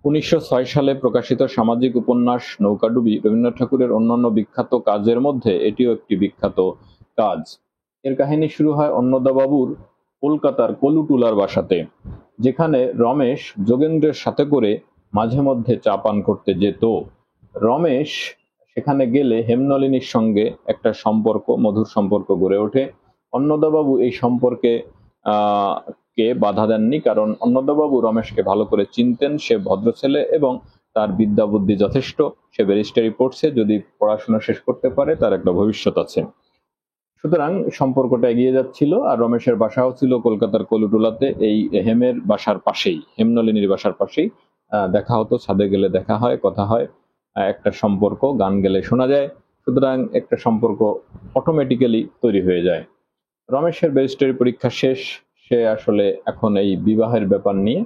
1906 সালে প্রকাশিত সামাজিক উপন্যাস নৌকাডুবি রবীন্দ্রনাথ ঠাকুরের অন্যান্য বিখ্যাত কাজের মধ্যে এটিও একটি বিখ্যাত কাজ। এর কাহিনী শুরু হয় অন্নদাবাবুর কলকাতার কলুটুলার বাসাতে, যেখানে রমেশ যোগেন্দ্রের সাথে করে মাঝে মধ্যে চা পান করতে যেত। রমেশ সেখানে গেলে হেমনলিনীর সঙ্গে একটা সম্পর্ক, মধুর সম্পর্ক গড়ে ওঠে। অন্নদাবাবু এই সম্পর্কে আহ কে বাধা দেননি, কারণ অন্নদাবাবু রমেশকে ভালো করে চিনতেন। সে ভদ্র ছেলে এবং তার বিদ্যা বুদ্ধি যথেষ্ট। সে ব্যারিস্টারি পড়ছে, যদি পড়াশোনা শেষ করতে পারে তার একটা ভবিষ্যৎ আছে। সুতরাং সম্পর্কটা এগিয়ে যাচ্ছিল। আর রমেশের বাসাও ছিল কলকাতার কলুটুলাতে, এই হেমের বাসার পাশেই, হেমনলিনীর বাসার পাশেই। দেখা হতো, ছাদে গেলে দেখা হয়, কথা হয়, একটা সম্পর্ক গান গেলে শোনা যায়। সুতরাং একটা সম্পর্ক অটোমেটিক্যালি তৈরি হয়ে যায়। রমেশের ব্যারিস্টারি পরীক্ষা শেষ। সে আসলে এখন এই বিবাহের ব্যাপার নিয়ে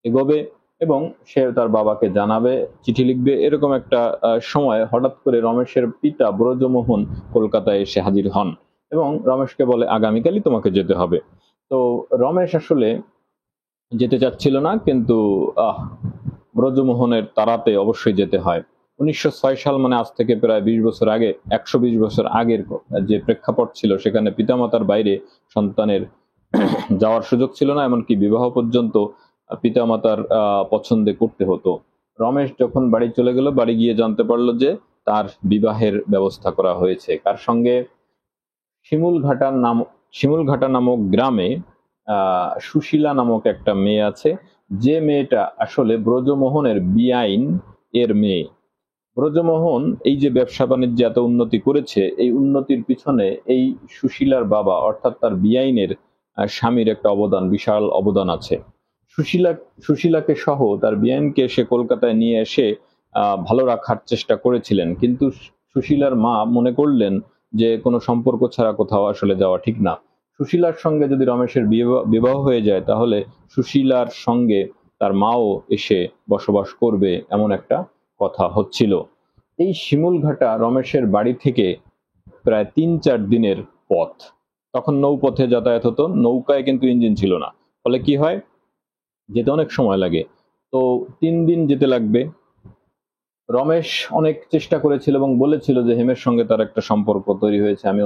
এগোবে এবং সে তার বাবাকে জানাবে, চিঠি লিখবে। এরকম একটা সময় হঠাৎ করে রমেশের পিতা ব্রজমোহন কলকাতায় এসে হাজির হন এবং রমেশকে বলে, আগামীকালই তোমাকে যেতে হবে। তো রমেশ আসলে যেতে চাচ্ছিল না, কিন্তু ব্রজমোহনের তাড়াতে অবশ্যই যেতে হয়। 1906 সাল মানে আজ থেকে প্রায় 20 বছর আগে, 120 বছর আগের যে প্রেক্ষাপট ছিল, সেখানে পিতামাতার বাইরে সন্তানের যাওয়ার সুযোগ ছিল না, এমনকি বিবাহ পর্যন্ত পিতামাতার পছন্দে করতে হতো। রমেশ যখন বাড়ি চলে গেল, বাড়ি গিয়ে জানতে পারলো যে তার বিবাহের ব্যবস্থা করা হয়েছে। কার সঙ্গে? শিমুলঘাটা নামক গ্রামে সুশীলা নামক একটা মেয়ে আছে, যে মেয়েটা আসলে ব্রজমোহনের বেআইন এর মেয়ে। ব্রজমোহন এই যে ব্যবসা বাণিজ্যে এত উন্নতি করেছে, এই উন্নতির পিছনে এই সুশীলার বাবা অর্থাৎ তার বেআইনের স্বামীর একটা অবদান, বিশাল অবদান আছে। সুশীলাকে সহ তার বেআইনকে সে কলকাতায় নিয়ে এসে ভালো রাখার চেষ্টা করেছিলেন, কিন্তু সুশীলার মা মনে করলেন যে কোনো সম্পর্ক ছাড়া কোথাও আসলে যাওয়া ঠিক না। সুশীলার সঙ্গে যদি রমেশের বিবাহ হয়ে যায়, তাহলে সুশীলার সঙ্গে তার মাও এসে বসবাস করবে, এমন একটা কথা হচ্ছিল। এই শিমুলঘাটা রমেশের বাড়ি থেকে প্রায় 3-4 দিনের পথ। তখন নৌপথে যাতায়াত হতো, নৌকায় কিন্তু ইঞ্জিন ছিল না। ফলে কি হয়, যেতে অনেক সময় লাগে। তো 3 দিন যেতে লাগবে। রমেশ অনেক চেষ্টা করেছিল এবং বলেছিল যে হেমের সঙ্গে তার একটা সম্পর্ক তৈরি হয়েছে, আমি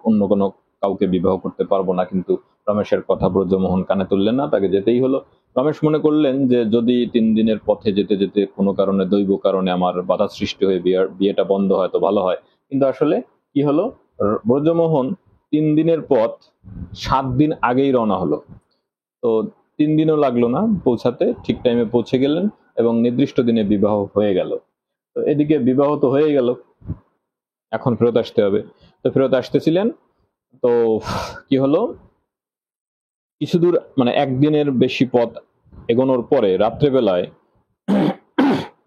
অন্য কোনো কাউকে বিবাহ করতে পারবো না। কিন্তু রমেশের কথা ব্রজমোহন কানে তুললেন না, তাকে যেতেই হলো। রমেশ মনে করলেন যে যদি 3 দিনের পথে যেতে যেতে কোনো কারণে, দৈব কারণে আমার বাধা সৃষ্টি হয়ে বিয়েটা বন্ধ হয় তো ভালো হয়। কিন্তু আসলে কি হলো, ব্রজমোহন 3 দিনের পথ 7 দিন আগেই রওনা হলো। তো 3 দিনও লাগলো না পৌঁছাতে, ঠিক টাইমে পৌঁছে গেলেন এবং নির্দিষ্ট দিনে বিবাহ হয়ে গেল। তো এদিকে বিবাহ তো হয়ে গেল, এখন ফেরত আসতে হবে। তো ফেরত আসতেছিলেন, তো কি হলো, কিছু দূর মানে একদিনের বেশি পথ এগোনোর পরে রাত্রেবেলায়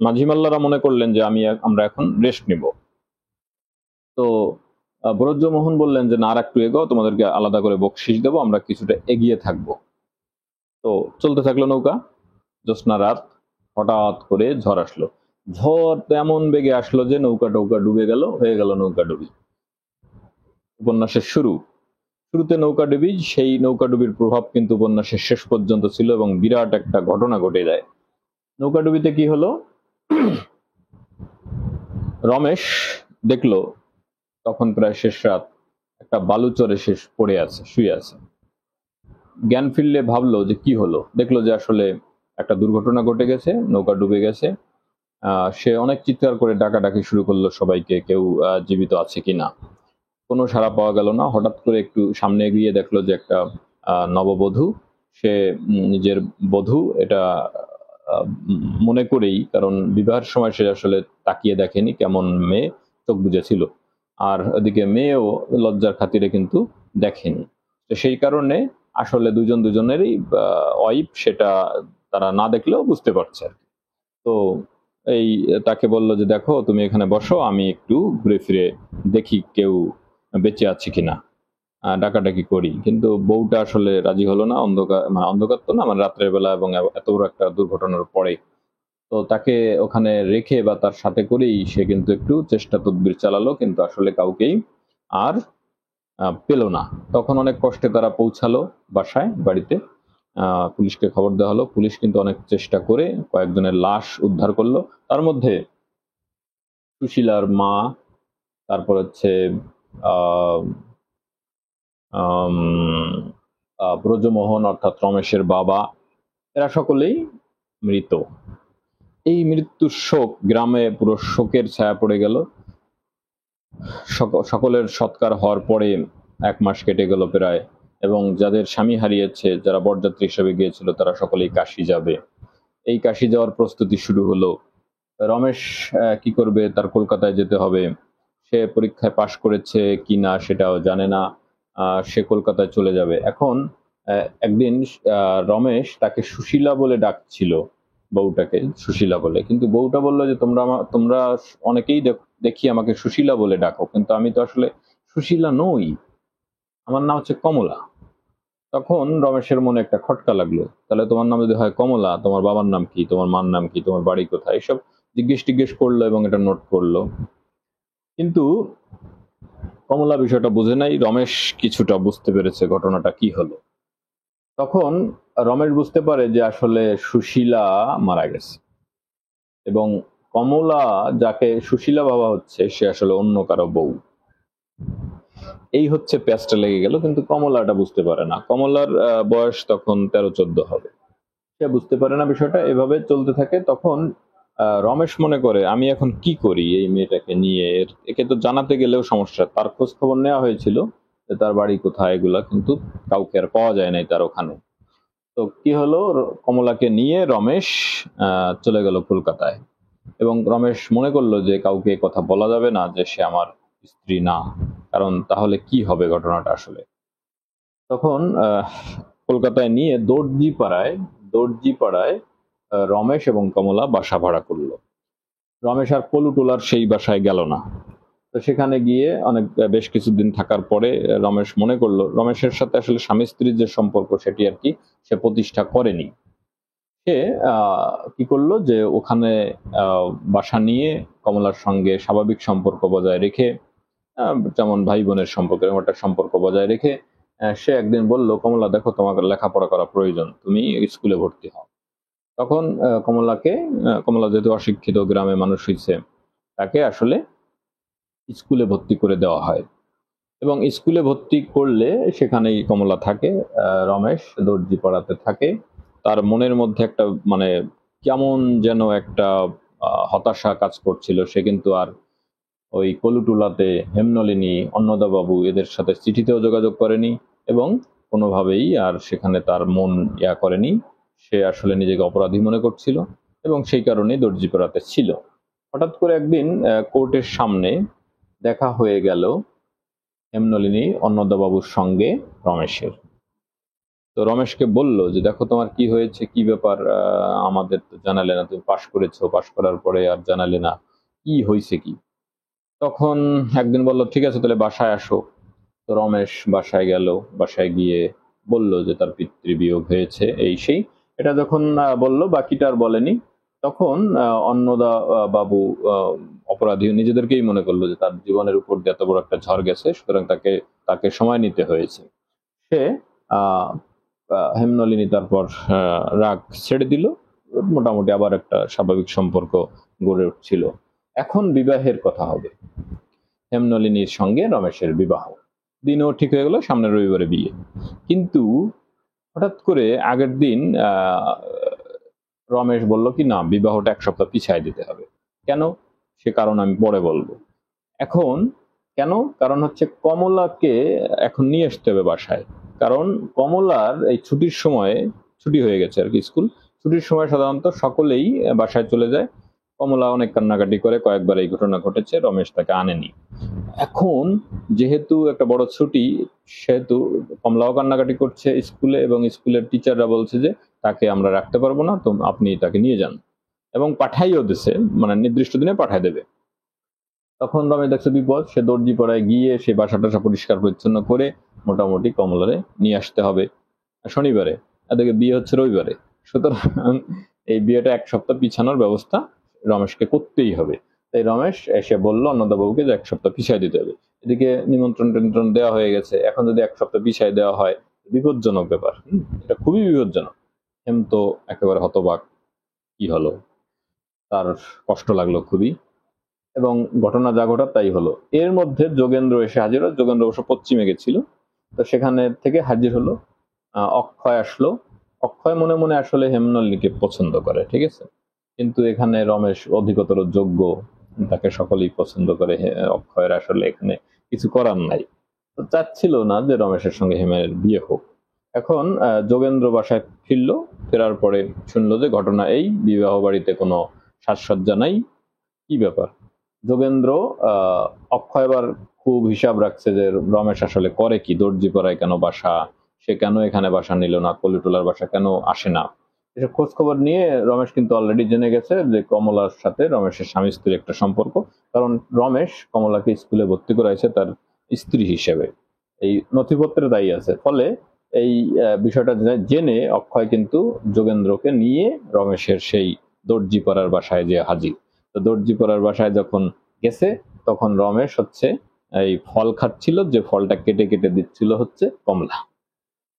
মাঝিমাল্লারা মনে করলেন যে আমরা এখন রেস্ট নিব। তো ব্রজমোহন বললেন যে না, আর একটু এগো, তোমাদেরকে আলাদা করে বকশিস দেবো, আমরা কিছুটা এগিয়ে থাকবো। তো চলতে থাকলো নৌকা। জ্যোৎস্না রাত, হঠাৎ করে ঝড় আসলো। ঝড় তেমন বেগে আসলো যে নৌকা টৌকা ডুবে গেল, হয়ে গেল নৌকা ডুবি। উপন্যাসের শুরুতে নৌকাডুবি, সেই নৌকাডুবির প্রভাব কিন্তু উপন্যাসের শেষ পর্যন্ত ছিল এবং বিরাট একটা ঘটনা ঘটে যায়। নৌকাডুবিতে কি হলো, রমেশ দেখলো তখন প্রায় শেষ রাত, একটা বালুচরে পড়ে আছে, শুয়ে আছে। জ্ঞান ফিরলে ভাবলো যে কি হলো, দেখলো যে আসলে একটা দুর্ঘটনা ঘটে গেছে, নৌকা ডুবে গেছে। সে অনেক চিৎকার করে ডাকাডাকি শুরু করলো সবাইকে, কেউ জীবিত আছে কিনা। কোনো সাড়া পাওয়া গেল না। হঠাৎ করে একটু সামনে এগিয়ে দেখলো যে একটা নববধূ, সে নিজের বধূ এটা মনে করেই, কারণ বিবাহের সময় সে আসলে তাকিয়ে দেখেনি কেমন মেয়ে, চোখ বুজেছিল। আর ওদিকে মেয়েও লজ্জার খাতিরে কিন্তু দেখেনি। তো সেই কারণে আসলে দুজনেরই ওয়াইফ, সেটা তারা না দেখলেও বুঝতে পারছে। তো এই তাকে বললো যে দেখো, তুমি এখানে বসো, আমি একটু ঘুরে ফিরে দেখি কেউ বেঁচে আছে কিনা, ডাকাডাকি করি। কিন্তু বউটা আসলে রাজি হলো না, অন্ধকার তো না, মানে রাত্রের বেলা এবং এত বড় একটা দুর্ঘটনার পরে। তো তাকে ওখানে রেখে বা তার সাথে করেই সে কিন্তু একটু চেষ্টা তদবির চালালো, কিন্তু আসলে কাউকেই আর পেল না। তখন অনেক কষ্টে তারা পৌঁছালো বাড়িতে। পুলিশকে খবর দেওয়া হলো। পুলিশ কিন্তু অনেক চেষ্টা করে কয়েকজনের লাশ উদ্ধার করলো। তার মধ্যে সুশীলার মা, তারপর হচ্ছে আহ আম, ব্রজমোহন অর্থাৎ রমেশের বাবা, এরা সকলেই মৃত। এই মৃত্যুর শোক গ্রামে পুরো শোকের ছায়া পড়ে গেল। সকলের সৎকার হওয়ার পরে 1 মাস কেটে গেল প্রায়, এবং যাদের স্বামী হারিয়েছে, যারা বরযাত্রী হিসেবে গিয়েছিল, তারা সকলেই কাশি যাবে। এই কাশি যাওয়ার প্রস্তুতি শুরু হলো। রমেশ কি করবে, তার কলকাতায় যেতে হবে। সে পরীক্ষায় পাশ করেছে কিনা সেটাও জানে না। সে কলকাতায় চলে যাবে। এখন একদিন রমেশ তাকে সুশীলা বলে ডাকছিল, বউটাকে সুশীলা বলে, কিন্তু বউটা বললো যে তোমরা অনেকেই দেখি আমাকে সুশীলা বলে ডাকো, কিন্তু আমি তো আসলে সুশীলা নই, আমার নাম হচ্ছে কমলা। তখন রমেশের মনে একটা খটকা লাগলো, তাহলে তোমার নাম যদি হয় কমলা, তোমার বাবার নাম কি, তোমার মার নাম কি, তোমার বাড়ি কোথায়, এসব জিজ্ঞেস করলো এবং এটা নোট করলো। কিন্তু কমলা বিষয়টা বুঝে নাই, রমেশ কিছুটা বুঝতে পেরেছে ঘটনাটা কি হলো। তখন রমেশ বুঝতে পারে যে আসলে সুশীলা মারা গেছে, এবং কমলা যাকে সুশীলা ভাবা হচ্ছে সে আসলে অন্য কারো বউ। এই হচ্ছে প্যাচটা লেগে গেল, কিন্তু কমলা এটা বুঝতে পারে না। কমলার বয়স তখন 13-14 হবে। সে বুঝতে পারে না বিষয়টা, এভাবে চলতে থাকে। তখন রমেশ মনে করে, আমি এখন কি করি এই মেয়েটাকে নিয়ে, একে তো জানাতে গেলেও সমস্যা। তার খোঁজ খবর নেওয়া হয়েছিল যে তার বাড়ি কোথায়, এগুলা কিন্তু কাউকে আর পাওয়া যায় নাই তার ওখানে। তো কি হলো, কমলাকে নিয়ে রমেশ চলে গেল কলকাতায়, এবং রমেশ মনে করলো যে কাউকে কথা বলা যাবে না যে সে আমার স্ত্রী না, কারণ তাহলে কি হবে ঘটনাটা আসলে। তখন কলকাতায় নিয়ে দর্জিপাড়ায় রমেশ এবং কমলা বাসা ভাড়া করলো। রমেশ আর কলুটোলার সেই বাসায় গেল না। তো সেখানে গিয়ে বেশ কিছুদিন থাকার পরে রমেশ মনে করলো, রমেশের সাথে আসলে স্বামী স্ত্রীর যে সম্পর্ক সেটি আর কি সে প্রতিষ্ঠা করেনি। সে কি করলো যে ওখানে বাসা নিয়ে কমলার সঙ্গে স্বাভাবিক সম্পর্ক বজায় রেখে, যেমন ভাই বোনের সম্পর্ক, এরকম একটা সম্পর্ক বজায় রেখে সে একদিন বলল, কমলা দেখো, তোমাকে লেখাপড়া করা প্রয়োজন, তুমি স্কুলে ভর্তি হও। তখন কমলা যেহেতু অশিক্ষিত গ্রামে মানুষ হয়েছে, তাকে আসলে স্কুলে ভর্তি করে দেওয়া হয়, এবং স্কুলে ভর্তি করলে সেখানেই কমলা থাকে। রমেশ দর্জিপাড়াতে থাকে। তার মনের মধ্যে একটা মানে কেমন যেন একটা হতাশা কাজ করছিল। সে কিন্তু আর ওই কলুটুলাতে হেমনলিনী, অন্নদাবাবু এদের সাথে চিঠিতেও যোগাযোগ করেনি, এবং কোনোভাবেই আর সেখানে তার মন করেনি। সে আসলে নিজেকে অপরাধী মনে করছিল, এবং সেই কারণেই দর্জিপাড়াতে ছিল। হঠাৎ করে একদিন কোর্টের সামনে দেখা হয়ে গেল হেমনলিনী অন্নদাবাবুর সঙ্গে রমেশের। তো রমেশকে বলল যে দেখো, তোমার কি হয়েছে, কি ব্যাপার, আমাদের তো জানালে না, তুমি পাশ করেছো, পাশ করার পরে আর জানালে না, কি হয়েছে কি। তখন একদিন বলল, ঠিক আছে তাহলে বাসায় আসো। তো রমেশ বাসায় গেল। বাসায় গিয়ে বলল যে তার পিতৃবিয়োগ হয়েছে, এই সেই। এটা যখন বলল, বাকিটা আর বলেনি। তখন অন্নদা বাবু অপরাধী নিজেদেরকেই মনে করলো যে তার জীবনের উপর দিয়ে এত বড় একটা ঝড় গেছে, সুতরাং তাকে সময় নিতে হয়েছে। সে হেমনলিনী তারপর রাগ ছেড়ে দিল, মোটামুটি আবার একটা স্বাভাবিক সম্পর্ক গড়ে উঠছিল। এখন বিবাহের কথা হবে, হেমনলিনীর সঙ্গে রমেশের বিবাহ। দিনও ঠিক হয়ে গেল, সামনের রবিবারে বিয়ে। কিন্তু হঠাৎ করে আগের দিন রমেশ বলল কি, না, বিবাহটা 1 সপ্তাহ পিছায় দিতে হবে। কেন, সে কারণ আমি পরে বলবো। এখন কেন, কারণ হচ্ছে কমলাকে এখন নিয়ে আসতে হবে বাসায়। কারণ কমলার এই ছুটির সময়ে, ছুটি হয়ে গেছে আর কি, স্কুল ছুটির সময় সাধারণত সকলেই বাসায় চলে যায়। কমলা অনেক কান্নাকাটি করে, কয়েকবার এই ঘটনা ঘটেছে, রমেশ তাকে আনেনি। এখন যেহেতু একটা বড় ছুটি, সেহেতু কমলাও কান্নাকাটি করছে স্কুলে, এবং স্কুলের টিচাররা বলছে যে তাকে আমরা রাখতে পারবো না, তো আপনি তাকে নিয়ে যান, এবং পাঠাইও দিছে, মানে নির্দিষ্ট দিনে পাঠাই দেবে। তখন রমেশ দেখছে বিপদ, সে দর্জিপাড়ায় গিয়ে সে বাসা টাসা পরিষ্কার পরিচ্ছন্ন করে মোটামুটি কমলারে নিয়ে আসতে হবে শনিবারে। এদিকে বিয়ে হচ্ছে রবিবারে, সুতরাং এই বিয়েটা 1 সপ্তাহ পিছানোর ব্যবস্থা রমেশকে করতেই হবে। তাই রমেশ এসে বলল অন্নদাবাবুকে যে 1 সপ্তাহ পিছাই দিতে হবে। এদিকে নিমন্ত্রণ টিমন্ত্রণ দেওয়া হয়ে গেছে, এখন যদি 1 সপ্তাহ পিছাই দেওয়া হয়, বিপজ্জনক ব্যাপার। এটা খুবই বিপজ্জনক। হেম তো একেবারে হতবাক, কি হলো, তার কষ্ট লাগলো খুবই, এবং ঘটনা যা ঘটার তাই হলো। এর মধ্যে যোগেন্দ্র এসে হাজির হয়। যোগেন্দ্র অবশ্য পশ্চিমে গেছিল, তো সেখানে থেকে হাজির হলো। অক্ষয় আসলো। অক্ষয় মনে মনে আসলে হেমনলিনীকে পছন্দ করে, ঠিক আছে, কিন্তু এখানে রমেশ অধিকতর যোগ্য, তাকে সকলেই পছন্দ করে। অক্ষয়ের আসলে এখানে কিছু করার নাই, তো চাচ্ছিল না যে রমেশের সঙ্গে হেমের বিয়ে হোক। এখন যোগেন্দ্র বাসায় ফিরলো। ফেরার পরে শুনলো যে ঘটনা এই, বিবাহ বাড়িতে কোনো সাজসজ্জা নাই। কি ব্যাপার? যোগেন্দ্র অক্ষয় এবার খুব হিসাব রাখছে যে রমেশ আসলে করে কি, দর্জি পড়ায় কেন বাসা, সে কেন এখানে বাসা নিল না, কলিটোলার বাসা কেন আসে না, এসব খোঁজ খবর নিয়ে রমেশ কিন্তু অলরেডি জেনে গেছে যে কমলার সাথে রমেশের স্বামী স্ত্রীর একটা সম্পর্ক। কারণ রমেশ কমলাকে স্কুলে ভর্তি করাইছে তার স্ত্রী হিসেবে, এই নথিপত্রে তাই আছে। ফলে এই বিষয়টা জেনে অক্ষয় কিন্তু যোগেন্দ্রকে নিয়ে রমেশের সেই দর্জিপাড়ার বাসায় যে হাজির। তো দর্জিপাড়ার বাসায় যখন গেছে, তখন রমেশ হচ্ছে এই ফল খাচ্ছিল, যে ফলটা কেটে কেটে দিচ্ছিল হচ্ছে কমলা।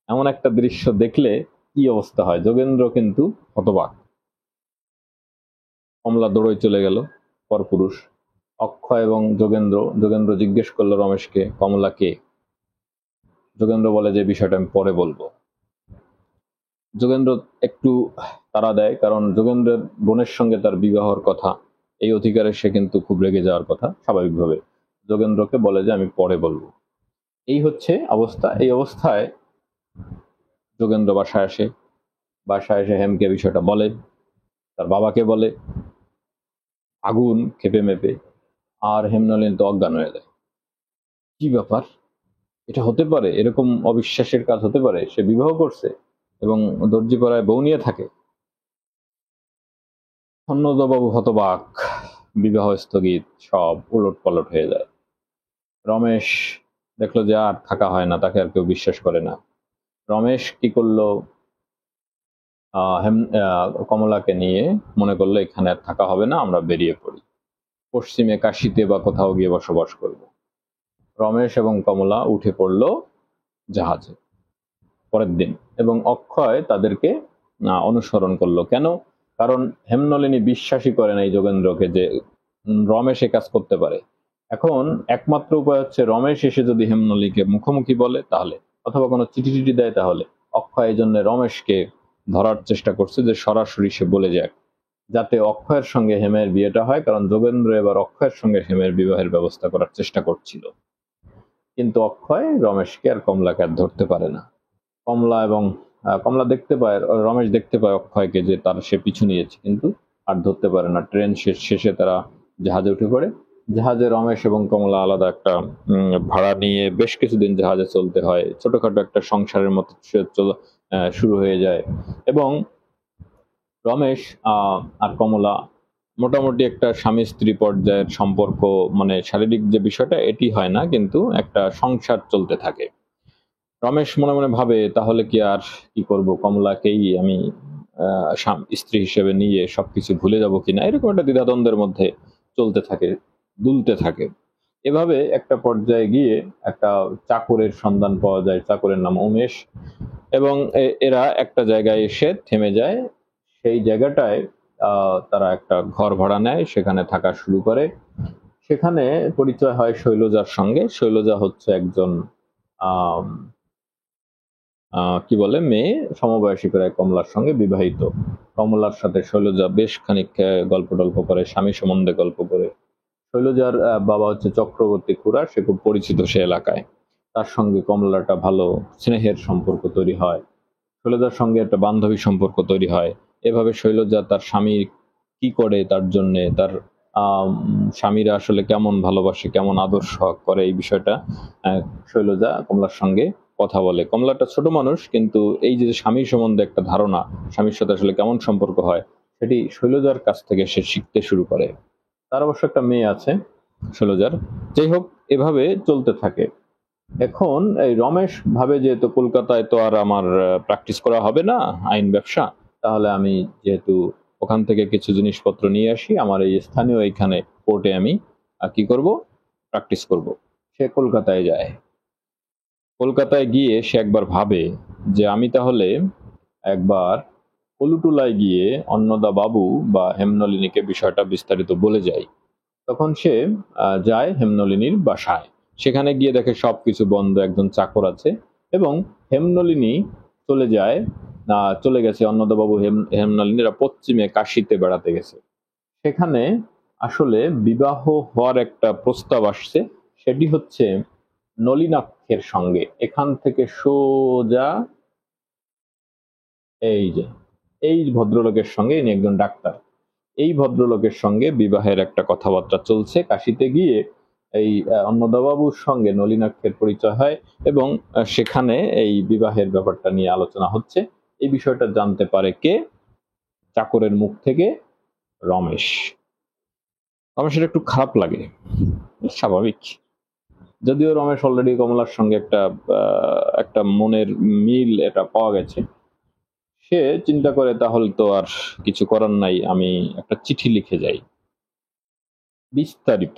এমন একটা দৃশ্য দেখলে কি অবস্থা হয়, যোগেন্দ্র কিন্তু হতবাক। কমলা দৌড়ই চলে গেল পরপুরুষ। অক্ষয় এবং যোগেন্দ্র জিজ্ঞেস করলো রমেশকে, কমলা কে? যোগেন্দ্র বলে যে বিষয়টা আমি পরে বলবো। যোগেন্দ্র একটু তাড়া দেয়, কারণ যোগেন্দ্রের বোনের সঙ্গে তার বিবাহর কথা, এই অধিকারে সে কিন্তু খুব রেগে যাওয়ার কথা স্বাভাবিকভাবে। যোগেন্দ্রকে বলে যে আমি পরে বলবো। এই হচ্ছে অবস্থা। এই অবস্থায় যোগেন্দ্র বাসায় আসে। বাসায় এসে হেমকে বিষয়টা বলে, তার বাবাকে বলে, আগুন খেপে মেপে, আর হেমনলিনী তো অজ্ঞান হয়ে যায়। কি ব্যাপার, এটা হতে পারে? এরকম অবিশ্বাসের কাজ হতে পারে? সে বিবাহ করছে এবং দর্জিপাড়ায় বউ নিয়ে থাকে। অন্নদাবাবু হতবাক, বিবাহ স্থগিত, সব উলট পালট হয়ে যায়। রমেশ দেখলো যে আর থাকা হয় না, তাকে আর কেউ বিশ্বাস করে না। রমেশ কি করলো, কমলাকে নিয়ে মনে করলো এখানে আর থাকা হবে না, আমরা বেরিয়ে পড়ি, পশ্চিমে কাশিতে বা কোথাও গিয়ে বসবাস করব। রমেশ এবং কমলা উঠে পড়লো জাহাজে পরের দিন, এবং অক্ষয় তাদেরকে অনুসরণ করলো। কেন? কারণ হেমনলিনী বিশ্বাসই করে না এই যোগেন্দ্রকে যে রমেশ এ কাজ করতে পারে। এখন একমাত্র উপায় হচ্ছে রমেশ এসে যদি হেমনলিনীকে মুখোমুখি বলে তাহলে, অথবা কোনো চিঠি টিঠি দেয় তাহলে। অক্ষয় এই জন্য রমেশকে ধরার চেষ্টা করছে যে সরাসরি সে বলে যাক, যাতে অক্ষয়ের সঙ্গে হেমের বিয়েটা হয়। কারণ যোগেন্দ্র এবার অক্ষয়ের সঙ্গে হেমের বিবাহের ব্যবস্থা করার চেষ্টা করছিল, কিন্তু অক্ষয় রমেশকে আর কমলাকে আর ধরতে পারে না। কমলা দেখতে পায়, রমেশ দেখতে পায় অক্ষয়কে যে তার সে পিছু নিয়েছে, কিন্তু আর ধরতে পারে না। ট্রেন শেষে তারা জাহাজে উঠে পড়ে। জাহাজে রমেশ এবং কমলা আলাদা একটা ভাড়া নিয়ে বেশ কিছুদিন জাহাজে চলতে হয়। ছোটখাটো একটা সংসারের মতো শুরু হয়ে যায়, এবং রমেশ আর কমলা মোটামুটি একটা স্বামী স্ত্রী পর্যায়ের সম্পর্ক, মানে শারীরিক যে বিষয়টা এটি হয় না, কিন্তু একটা সংসার চলতে থাকে। রমেশ মনে মনে ভাবে, তাহলে কি আর কি করব, কমলাকেই আমি স্ত্রী হিসেবে নিয়ে সবকিছু ভুলে যাব কিনা, এরকম একটা দ্বিধাদ্বন্দ্বের মধ্যে চলতে থাকে, দুলতে থাকে। এভাবে একটা পর্যায়ে গিয়ে একটা চাকরের সন্ধান পাওয়া যায়, চাকরের নাম উমেশ, এবং এরা একটা জায়গায় এসে থেমে যায়। সেই জায়গাটায় তারা একটা ঘর ভাড়া নেয়, সেখানে থাকা শুরু করে। সেখানে পরিচয় হয় শৈলজার সঙ্গে। শৈলজা হচ্ছে একজন আহ কি বলে মেয়ে, সমবয়সী প্রায় কমলার সঙ্গে বিবাহিত। কমলার সাথে শৈলজা বেশ খানিক গল্প টল্প করে, স্বামী সম্বন্ধে গল্প করে। শৈলজার বাবা হচ্ছে চক্রবর্তী খুড়া, সে খুব পরিচিত সে এলাকায়। তার সঙ্গে কমলাটা ভালো স্নেহের সম্পর্ক তৈরি হয়। শৈলজার সঙ্গে একটা বান্ধবী সম্পর্ক তৈরি হয়। এভাবে শৈলজা তার স্বামী কি করে, তার জন্য তার স্বামীরা আসলে কেমন ভালোবাসে, কেমন আদর্শ করে, এই বিষয়টা শৈলজা কমলার সঙ্গে কথা বলে। কমলাটা ছোট মানুষ, কিন্তু এই যে স্বামী সম্বন্ধে একটা ধারণা, স্বামীর সাথে আসলে কেমন সম্পর্ক হয়, সেটি শৈলজার কাছ থেকে সে শিখতে শুরু করে। তার অবশ্য একটা মেয়ে আছে শৈলজার। যাই হোক, এভাবে চলতে থাকে। এখন এই রমেশ ভাবে, যেহেতু কলকাতায় তো আর আমার প্র্যাকটিস করা হবে না আইন ব্যবসা, তাহলে আমি যেহেতু ওখান থেকে কিছু জিনিসপত্র নিয়ে আসি, আমার এই স্থানীয় এইখানে কোর্টে আমি কি করব, প্র্যাকটিস করব। সে কলকাতায় যায়। কলকাতায় গিয়ে সে একবার ভাবে যে আমি তাহলে একবার কলুটুলায় গিয়ে অন্নদা বাবু বা হেমনলিনীকে বিষয়টা বিস্তারিত বলে যাই। তখন সে যায় হেমনলিনীর বাসায়। সেখানে গিয়ে দেখে সবকিছু বন্ধ, একজন চাকর আছে এবং হেমনলিনী চলে গেছে অন্নদাবাবু হেমনলিনীরা পশ্চিমে কাশীতে বেড়াতে গেছে। সেখানে আসলে বিবাহ হওয়ার একটা প্রস্তাব আসছে, সেটি হচ্ছে নলিনাক্ষের সঙ্গে। এখান থেকে সোজা এই যে এই ভদ্রলোকের সঙ্গে, ইনি একজন ডাক্তার, এই ভদ্রলোকের সঙ্গে বিবাহের একটা কথাবার্তা চলছে। কাশীতে গিয়ে এই অন্নদাবাবুর সঙ্গে নলিনাক্ষের পরিচয় হয় এবং সেখানে এই বিবাহের ব্যাপারটা নিয়ে আলোচনা হচ্ছে। এই বিষয়টা জানতে পারে কে? চাকরের মুখ থেকে রমেশ। রমেশের একটু খারাপ লাগে, স্বাভাবিক। যদিও রমেশ অলরেডি কমলার সঙ্গে একটা মনের মিল এটা পাওয়া গেছে, সে চিন্তা করে তাহলে তো আর কিছু করার নাই, আমি একটা চিঠি লিখে যাই। বিস্তারিত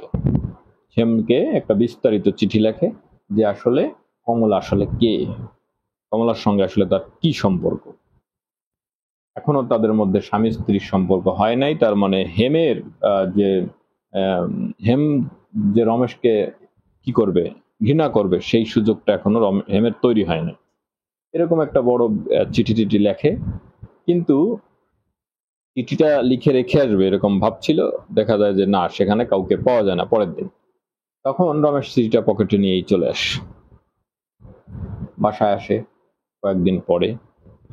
হেমকে একটা বিস্তারিত চিঠি লেখে যে আসলে কমলা আসলে কে, কমলার সঙ্গে আসলে তার কি সম্পর্ক। এখনো তাদের মধ্যে স্বামী স্ত্রীর সম্পর্ক হয় নাই, তার মানে হেমের যে হেম যে রমেশকে কি করবে, ঘৃণা করবে, সেই সুযোগটা এখনো হেমের তৈরি হয় না। এরকম একটা বড় চিঠি টিঠি লেখে, কিন্তু চিঠিটা লিখে রেখে আসবে এরকম ভাবছিল, দেখা যায় যে না, সেখানে কাউকে পাওয়া যায় না। পরের দিন তখন রমেশ চিঠিটা পকেটে নিয়েই চলে আসে, বাসায় আসে কয়েকদিন পরে।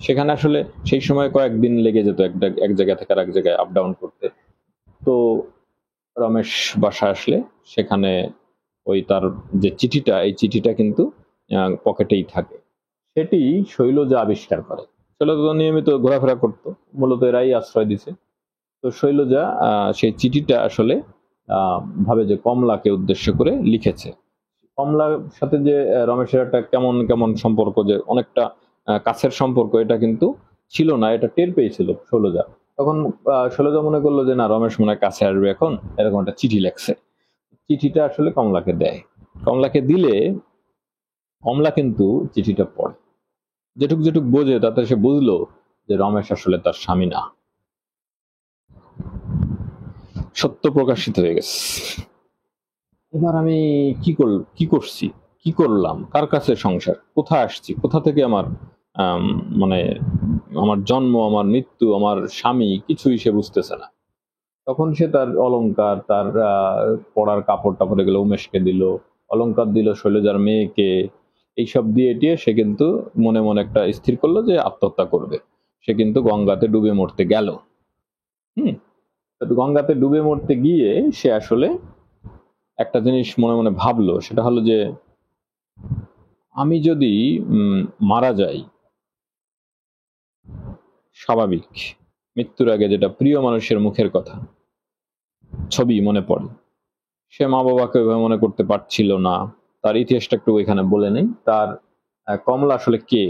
সেখানে আসলে সেই সময় কয়েকদিন লেগে যেত এক জায়গা থেকে আর এক জায়গায় আপ ডাউন করতে। তো রমেশ বাসায় আসলে সেখানে ওই তার যে চিঠিটা, এই চিঠিটা কিন্তু পকেটেই থাকে। সেটি শৈলজা আবিষ্কার করে। শৈলজা নিয়মিত ঘোরাফেরা করতো, মূলত এরাই আশ্রয় দিছে। তো শৈলজা সেই চিঠিটা আসলে ভাবে যে কমলাকে উদ্দেশ্য করে লিখেছে। কমলার সাথে যে রমেশের একটা কেমন কেমন সম্পর্ক, যে অনেকটা কাছের সম্পর্ক, এটা কিন্তু ছিল না, এটা টের পেয়েছিল শৈলজা। তখন শৈলজা মনে করলো যে না, রমেশ মনে হয় কাছে আসবে এখন, এরকম একটা চিঠি লেখছে। চিঠিটা আসলে কমলাকে দেয়। কমলাকে দিলে কমলা কিন্তু চিঠিটা পড়ে, যেটুক যেটুক বোঝে তাতে সে বুঝলো যে রমেশ আসলে তার স্বামী না, সত্য প্রকাশিত হয়ে গেছে। এবার আমি কি করছি, কি করলাম, কার কাছে সংসার, কোথায় আসছি, কোথা থেকে আমার মানে আমার জন্ম, আমার মৃত্যু, আমার স্বামী, কিছুই সে বুঝতেছে না। তখন সে তার অলংকার, তার পরার কাপড় টাপড় এগুলো উমেশকে দিল, অলংকার দিল শৈলজার মেয়েকে, এইসব দিয়ে টিয়ে সে কিন্তু মনে মনে একটা স্থির করলো যে আত্মহত্যা করবে। সে কিন্তু গঙ্গাতে ডুবে মরতে গেল। গঙ্গাতে ডুবে মরতে গিয়ে সে আসলে একটা জিনিস মনে মনে ভাবলো, সেটা হলো যে আমি যদি মারা যাই, স্বাভাবিক মৃত্যুর আগে যেটা প্রিয় মানুষের মুখের কথা, ছবি মনে পড়ে। সে মা বাবাকে মনে করতে পারছিল না। তার ইতিহাসটা একটু এখানে বলে নেই। তার কমলা আসলে কে?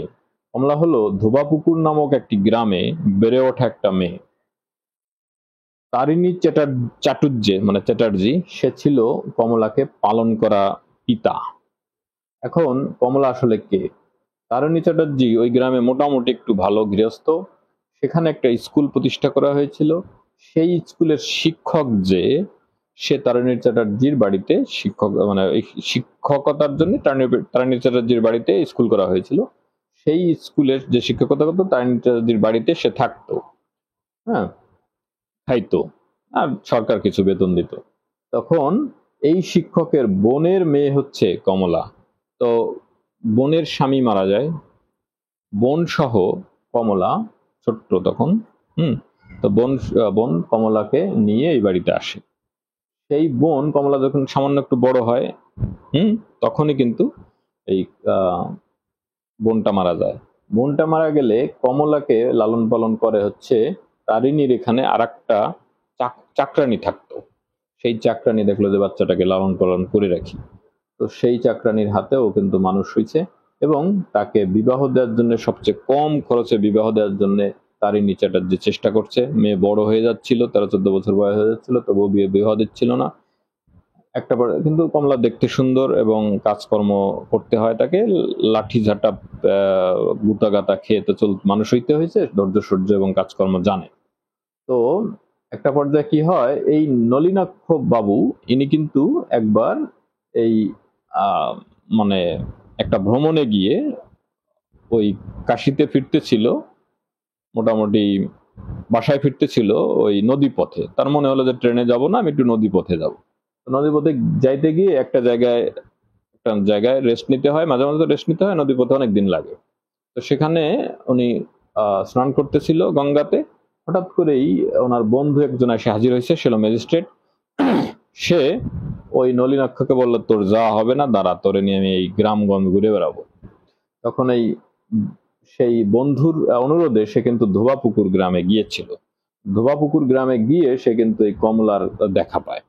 কমলা হলো ধোবাপুকুর নামক একটি গ্রামে বেড়ে ওঠা একটা মেয়ে। তারিণী চ্যাটার্জি সে ছিল কমলাকে পালন করা পিতা। এখন কমলা আসলে কে? তারিণী চ্যাটার্জি ওই গ্রামে মোটামুটি একটু ভালো গৃহস্থ। সেখানে একটা স্কুল প্রতিষ্ঠা করা হয়েছিল। সেই স্কুলের শিক্ষক যে, সে তারিণী চ্যাটার্জির বাড়িতে শিক্ষকতার জন্য তারিণী চ্যাটার্জির বাড়িতে স্কুল করা হয়েছিল। সেই স্কুলের যে শিক্ষকতা করতো তারিণী চ্যাটার্জির বাড়িতে সে থাকতো, হ্যাঁ, খাইতো, আর সরকার কিছু বেতন দিত। তখন এই শিক্ষকের বোনের মেয়ে হচ্ছে কমলা। তো বোনের স্বামী মারা যায়, বোন সহ কমলা ছোট্ট তখন। তো বোন কমলাকে নিয়ে এই বাড়িতে আসে। সেই বোন কমলা যখন সামান্য একটু বড় হয়, তখনই কিন্তু এই বোনটা মারা যায়। বোনটা মারা গেলে কমলাকে লালন পালন করে হচ্ছে তারিণীর এখানে আর একটা চাকরানি থাকতো। সেই চাকরানি দেখলো যে বাচ্চাটাকে লালন পালন করে রাখি, তো সেই চাকরানির হাতেও কিন্তু মানুষ হয়েছে এবং তাকে বিবাহ দেওয়ার জন্য, সবচেয়ে কম খরচে বিবাহ দেওয়ার জন্য তারিণী চ্যাটার্জি চেষ্টা করছে। মেয়ে বড় হয়ে যাচ্ছিল, 13-14 বছর বয়স হয়ে যাচ্ছিল, তবুও বিবাহ দিচ্ছিল না। কিন্তু কমলা দেখতে সুন্দর এবং কাজকর্ম করতে হয় তাকে, লাঠি ঝাঁটা গুতা গাতা খেয়ে তো মানুষ হইতে হয়েছে, ধৈর্য সহ্য এবং কাজকর্ম জানে। তো একটা পর্যায়ে কি হয়, এই নলিনাক্ষ বাবু ইনি কিন্তু একবার এই মানে একটা ভ্রমণে গিয়ে ওই কাশিতে ফিরতেছিল, মোটামুটি বাসায় ফিরতেছিল ওই নদী পথে। তার মনে হলো যে ট্রেনে যাব না, আমি একটু নদী পথে যাব। নদী পথে যাইতে গিয়ে একটা জায়গায় রেস্ট নিতে হয়, মাঝে মাঝে রেস্ট নিতে হয়, নদী পথে অনেক দিন লাগে। তো সেখানে উনি স্নান করতেছিল গঙ্গাতে, হঠাৎ করেই ওনার বন্ধু একজন এসে হাজির হয়েছে, সে ম্যাজিস্ট্রেট। সে ওই নলিনাক্ষকে বলল, তোর যাওয়া হবে না, দাঁড়া, তোরে নিয়ে আমি এই গ্রামগঞ্জ ঘুরে বেড়াবো। তখন সেই বন্ধুর অনুরোধে সে কিন্তু ধোবাপুকুর গ্রামে গিয়েছিল। ধোবাপুকুর গ্রামে গিয়ে সে কিন্তু এই কমলার দেখা পায়,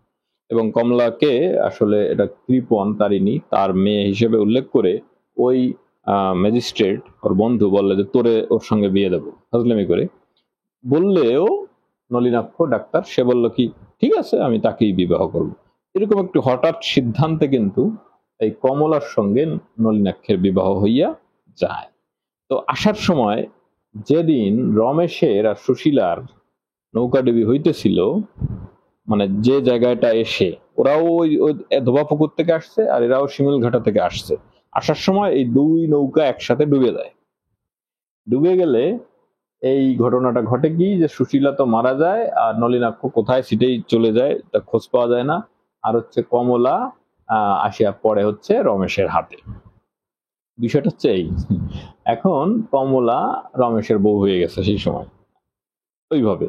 এবং কমলাকে আসলে এটা কৃপণ তারিণী তার মেয়ে হিসেবে উল্লেখ করে ওই ম্যাজিস্ট্রেট ওর বন্ধু বললে যে তোরে ওর সঙ্গে বিয়ে দেবো, ফাজলামি করে বললেও নলিনাক্ষ ডাক্তার সে বলল কি ঠিক আছে, আমি তাকেই বিবাহ করব। এরকম একটু হঠাৎ সিদ্ধান্তে কিন্তু এই কমলার সঙ্গে নলিনাক্ষের বিবাহ হইয়া যায়। তো আসার সময় যেদিন রমেশের আর সুশীলার নৌকাডুবি হইতেছিল, মানে যে জায়গাটা এসে ওরাও ওই ধোবাপুকুর থেকে আসছে আর এরাও শিমুলঘাটা থেকে আসছে, আসার সময় এই দুই নৌকা একসাথে ডুবে যায়। ডুবে গেলে এই ঘটনাটা ঘটে কি, যে সুশীলা তো মারা যায় আর নলিনাক্ষ কোথায় সেটাই চলে যায়, তা খোঁজ পাওয়া যায় না। আর হচ্ছে কমলা আসিয়া পড়ে হচ্ছে রমেশের হাতে। বিষয়টা হচ্ছে এই, এখন কমলা রমেশের বউ হয়ে গেছে সেই সময় ওইভাবে,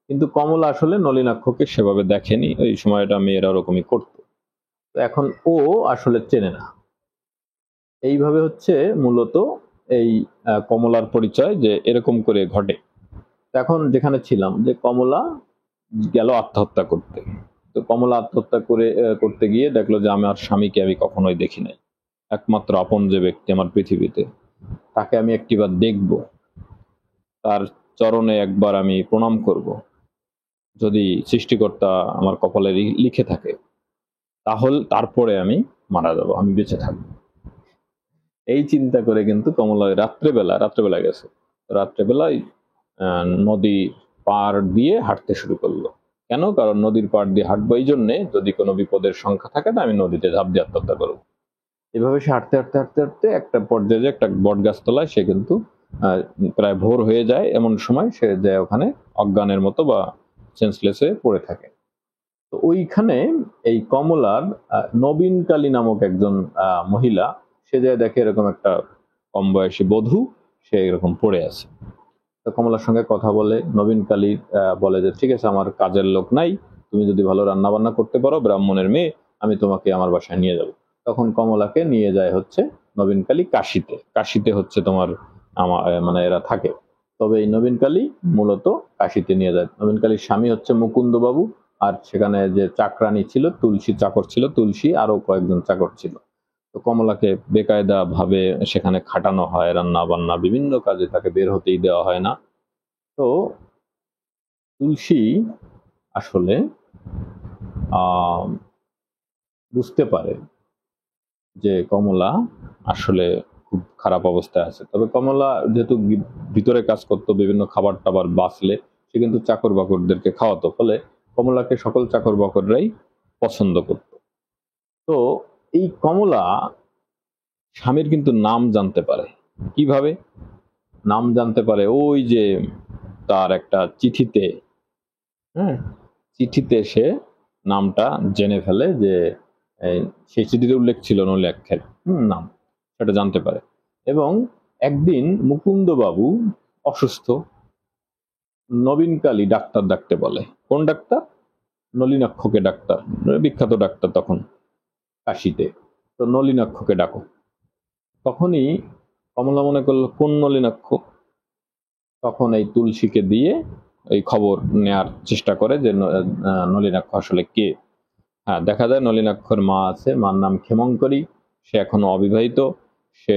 কিন্তু কমলা আসলে নলিনাক্ষকে সেভাবে দেখেনি, ওই সময়টা মেয়েরা ওরকমই করতো। তো এখন ও আসলে চেনে না। এইভাবে হচ্ছে মূলত এই কমলার পরিচয়, যে এরকম করে ঘটে। এখন যেখানে ছিলাম, যে কমলা গেল আত্মহত্যা করতে। তো কমলা আত্মহত্যা করতে গিয়ে দেখলো যে আমার স্বামীকে আমি কখনোই দেখি নাই, একমাত্র আপন যে ব্যক্তি আমার পৃথিবীতে, তাকে আমি একটিবার দেখব, তার চরণে একবার আমি প্রণাম করব, যদি সৃষ্টিকর্তা আমার কপালে লিখে থাকে, তাহলে তারপরে আমি মারা যাব, আমি বেঁচে থাকবো। এই চিন্তা করে কিন্তু কমলা রাত্রেবেলা গেছে, রাত্রেবেলায় নদী পার দিয়ে হাঁটতে শুরু করলো। কেন? কারণ নদীর পাড় দিয়ে হাঁটবো এই জন্যে, যদি কোনো বিপদের সংখ্যা থাকে না আমি নদীতে ঝাঁপ দিয়ে আত্মহত্যা করবো। এভাবে সে হাঁটতে হাঁটতে হাঁটতে হাঁটতে একটা পর্যায়ে একটা বট গাছতলায় সে কিন্তু প্রায় ভোর হয়ে যায়, এমন সময় সে যায় ওখানে অজ্ঞানের মতো বা সেন্সলেস হয়ে পড়ে থাকে। তো ওইখানে এই কমলার নবীনকালী নামক একজন মহিলা, সে যায় দেখে এরকম একটা কম বয়সী বধূ সে এরকম পড়ে আছে। তো কমলার সঙ্গে কথা বলে নবীনকালী বলে যে ঠিক আছে, আমার কাজের লোক নাই, তুমি যদি ভালো রান্না বান্না করতে পারো, ব্রাহ্মণের মেয়ে, আমি তোমাকে আমার বাসায় নিয়ে যাব। তখন কমলাকে নিয়ে যায় হচ্ছে নবীনকালী কাশিতে হচ্ছে তোমার মানে এরা থাকে। তবে এই নবীনকালী মূলত কাশিতে নিয়ে যায়। নবীনকালীর স্বামী হচ্ছে মুকুন্দ বাবু, আর সেখানে যে চাকরানী ছিল তুলসী, চাকর ছিল তুলসী, আরো কয়েকজন চাকর ছিল। তো কমলাকে বেকায়দা ভাবে সেখানে খাটানো হয়, রান্না বান্না বিভিন্ন কাজে তাকে বের হতেই দেওয়া হয় না। তো তুলসী আসলে বুঝতে পারে যে কমলা আসলে খুব খারাপ অবস্থায় আছে। তবে কমলা যেহেতু ভিতরে কাজ করতো, বিভিন্ন খাবার টাবার বাঁচলে সে কিন্তু চাকর বাকরদেরকে খাওয়াতো, ফলে কমলাকে সকল চাকর বাকররাই পছন্দ করত। তো এই কমলা স্বামীর কিন্তু নাম জানতে পারে। কিভাবে নাম জানতে পারে? ওই যে তার একটা চিঠিতে, চিঠিতে সে নামটা জেনে ফেলে, যে সেই চিঠিতে উল্লেখ ছিল নলিনাক্ষের নাম, সেটা জানতে পারে। এবং একদিন মুকুন্দ বাবু অসুস্থ, নবীনকালী ডাক্তার ডাকতে বলে। কোন ডাক্তার? নলিনাক্ষকে ডাক্তার, বিখ্যাত ডাক্তার তখন কাশিতে। তো নলিনাক্ষকে ডাকো। তখনই কমলা মনে করলো কোন নলিনাক্ষ, তখন এই তুলসীকে দিয়ে এই খবর নেয়ার চেষ্টা করে যে নলিনাক্ষ আসলে কে। হ্যাঁ, দেখা যায় নলিনাক্ষর মা আছে, মার নাম ক্ষেমঙ্করী, সে এখনো অবিবাহিত। সে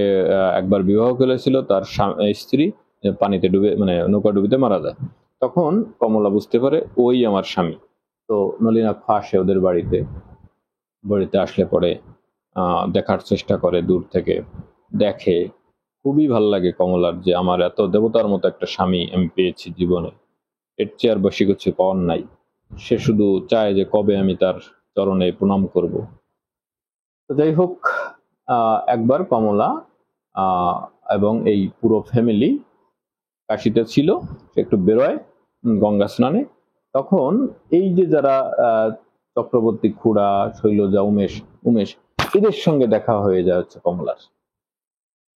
একবার বিবাহ করেছিল, তার স্ত্রী পানিতে ডুবে, মানে নৌকা ডুবিতে মারা যায়। তখন কমলা বুঝতে পারে ওই আমার স্বামী। তো নলিনাক্ষ আসে ওদের বাড়িতে, বাড়িতে আসলে পরে দেখার চেষ্টা করে, দূর থেকে দেখে। খুবই ভাল লাগে কমলার, যে আমার এত দেবতার মতো একটা স্বামী আমি পেয়েছি জীবনে, এর চেয়ে আর বেশি কিছু পাওয়ার নাই। সে শুধু চায় যে কবে আমি তার চরণে প্রণাম করব। তো যাই হোক, একবার কমলা আহ, এবং এই পুরো ফ্যামিলি কাশিতে ছিল, সে একটু বেরোয় গঙ্গা স্নানে। তখন এই যে যারা চক্রবর্তী, খুড়া, শৈলজা, উমেশ উমেশ এদের সঙ্গে দেখা হয়ে যায় হচ্ছে কমলার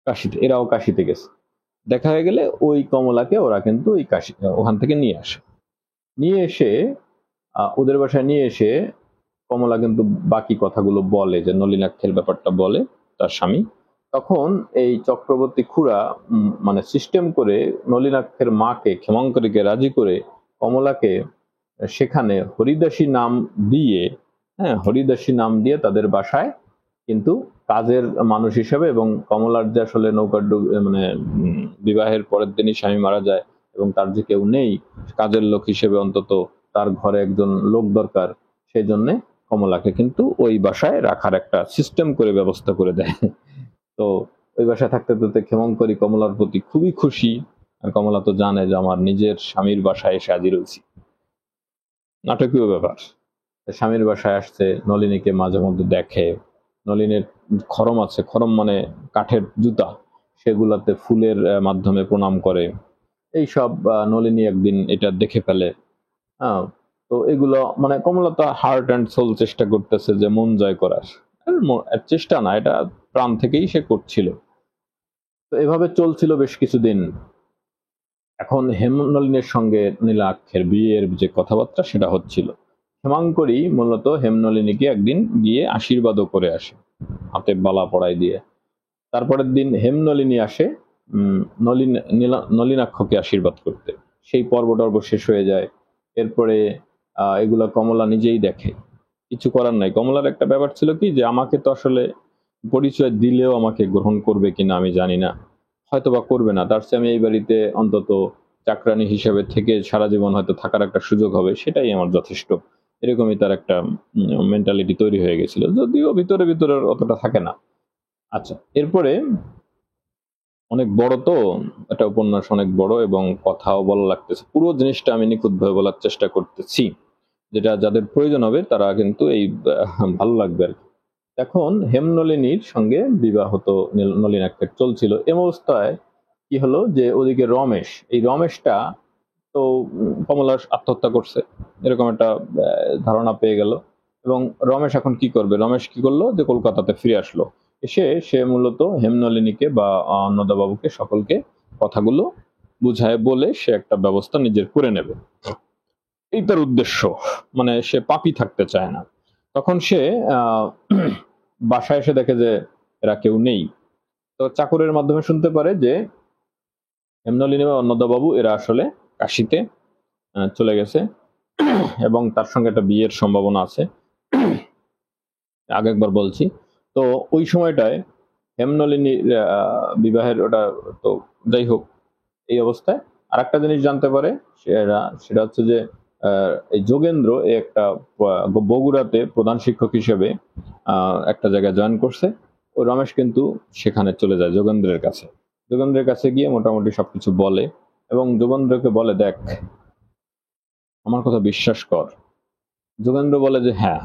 কাশিতে। এরাও কাশিতে গেছে, দেখা হয়ে গেলে ওই কমলাকে ওরা কিন্তু ওই কাশি ওখান থেকে নিয়ে আসে। নিয়ে এসে ওদের বাসায় নিয়ে এসে কমলা কিন্তু বাকি কথাগুলো বলে, যে নলিনাক্ষের ব্যাপারটা বলে তার স্বামী। তখন এই চক্রবর্তী খুড়া মানে সিস্টেম করে নলিনাক্ষের মাকে, ক্ষেমংকরীকে রাজি করে কমলাকে সেখানে হরিদাসী নাম দিয়ে, হ্যাঁ হরিদাসী নাম দিয়ে তাদের বাসায় কিন্তু কাজের মানুষ হিসেবে, এবং কমলার যে আসলে নৌকার মানে বিবাহের পরের দিনই স্বামী মারা যায় এবং তার যে কেউ নেই, কাজের লোক হিসেবে অন্তত তার ঘরে একজন লোক দরকার, সেই জন্যে কমলাকে কিন্তু ওই বাসায় রাখার একটা সিস্টেম করে ব্যবস্থা করে দেয়। তো ওই বাসায় থাকতে থাকতে ক্ষেমংকরী কমলার প্রতি খুবই খুশি। আর কমলা তো জানে যে আমার নিজের স্বামীর বাসায় এসে হাজির হয়েছি। নাটকীয় ব্যাপার। স্বামীর বাসায় আসছে, নলিনীকে মাঝে মধ্যে দেখে। নলিনীর খরম আছে, খরম মানে কাঠের জুতা, সেগুলাতে ফুলের মাধ্যমে প্রণাম করে। এইসব নলিনী একদিন এটা দেখে ফেলে। হ্যাঁ, তো এগুলো মানে কমলা তো হার্ট অ্যান্ড সোল চেষ্টা করতেছে যে মন জয় করার। চেষ্টা না, এটা প্রাণ থেকেই সে করছিল। তো এভাবে চলছিল বেশ কিছুদিন। এখন হেমনলিনীর সঙ্গে নীলাক্ষের বিয়ের যে কথাবার্তা সেটা হচ্ছিল। ক্ষেমংকরী মূলত হেমনলিনীকে একদিন গিয়ে আশীর্বাদও করে আসে, হাতে বালা পড়াই দিয়ে। তারপরের দিন হেমনলিনী আসে নলিনাক্ষকে আশীর্বাদ করতে। সেই পর্ব শেষ হয়ে যায়। এরপরে এগুলা কমলা নিজেই দেখে। কিছু করার নাই। কমলার একটা ব্যাপার ছিল কি, যে আমাকে তো আসলে পরিচয় দিলেও আমাকে গ্রহণ করবে কিনা আমি জানি না, হয়তো বা করবে না। তার চেয়ে আমি এই বাড়িতে অন্তত চাকরানী হিসেবে থেকে সারা জীবন হয়তো থাকার একটা সুযোগ হবে, সেটাই আমার যথেষ্ট। এরকমই তার একটা মেন্টালিটি তৈরি হয়ে গেছিল, যদিও ভিতরে ভিতরে অতটা থাকে না। আচ্ছা, এরপরে অনেক বড় তো, একটা উপন্যাস অনেক বড় এবং কথাও বলা লাগতেছে। পুরো জিনিসটা আমি নিখুঁতভাবে বলার চেষ্টা করতেছি, যেটা যাদের প্রয়োজন হবে তারা কিন্তু এই ভালো লাগবে আর কি। এখন হেমনলিনীর সঙ্গে বিবাহ তো নলিনাক্ষের চলছিল। এ অবস্থায় কি হলো, যে ওদিকে রমেশ, এই রমেশটা তো কমলার আত্মহত্যা করছে এরকম একটা ধারণা পেয়ে গেল। এবং রমেশ এখন কি করবে, রমেশ কি করলো, যে কলকাতাতে ফিরে আসলো। এসে সে মূলত হেমনলিনীকে বা অন্নদাবাবুকে সকলকে কথাগুলো বুঝায় বলে সে একটা ব্যবস্থা নিজের করে নেবে, এই তার উদ্দেশ্য। মানে সে পাপী থাকতে চায় না। তখন সে আহ বাসায় এসে দেখে যে এরা কেউ নেই। তো চাকরের মাধ্যমে শুনতে পারে যে হেমনলিনী বা অন্নদাবাবু এরা আসলে কাশিতে চলে গেছে এবং তার সঙ্গে একটা বিয়ের সম্ভাবনা আছে। আগে একবার বলছি। তো ওই সময়টায় হেমনলিনী বিবাহের ওটা, তো যাই হোক, এই অবস্থায় আর একটা জিনিস জানতে পারে সেটা হচ্ছে যে এই যোগেন্দ্র একটা বগুড়াতে প্রধান শিক্ষক হিসেবে একটা জায়গায় জয়েন করছে। ও রমেশ কিন্তু সেখানে চলে যায় যোগেন্দ্রের কাছে। যোগেন্দ্রের কাছে গিয়ে মোটামুটি সবকিছু বলে এবং যোগেন্দ্রকে বলে, দেখ আমার কথা বিশ্বাস কর। যোগেন্দ্র বলে যে হ্যাঁ,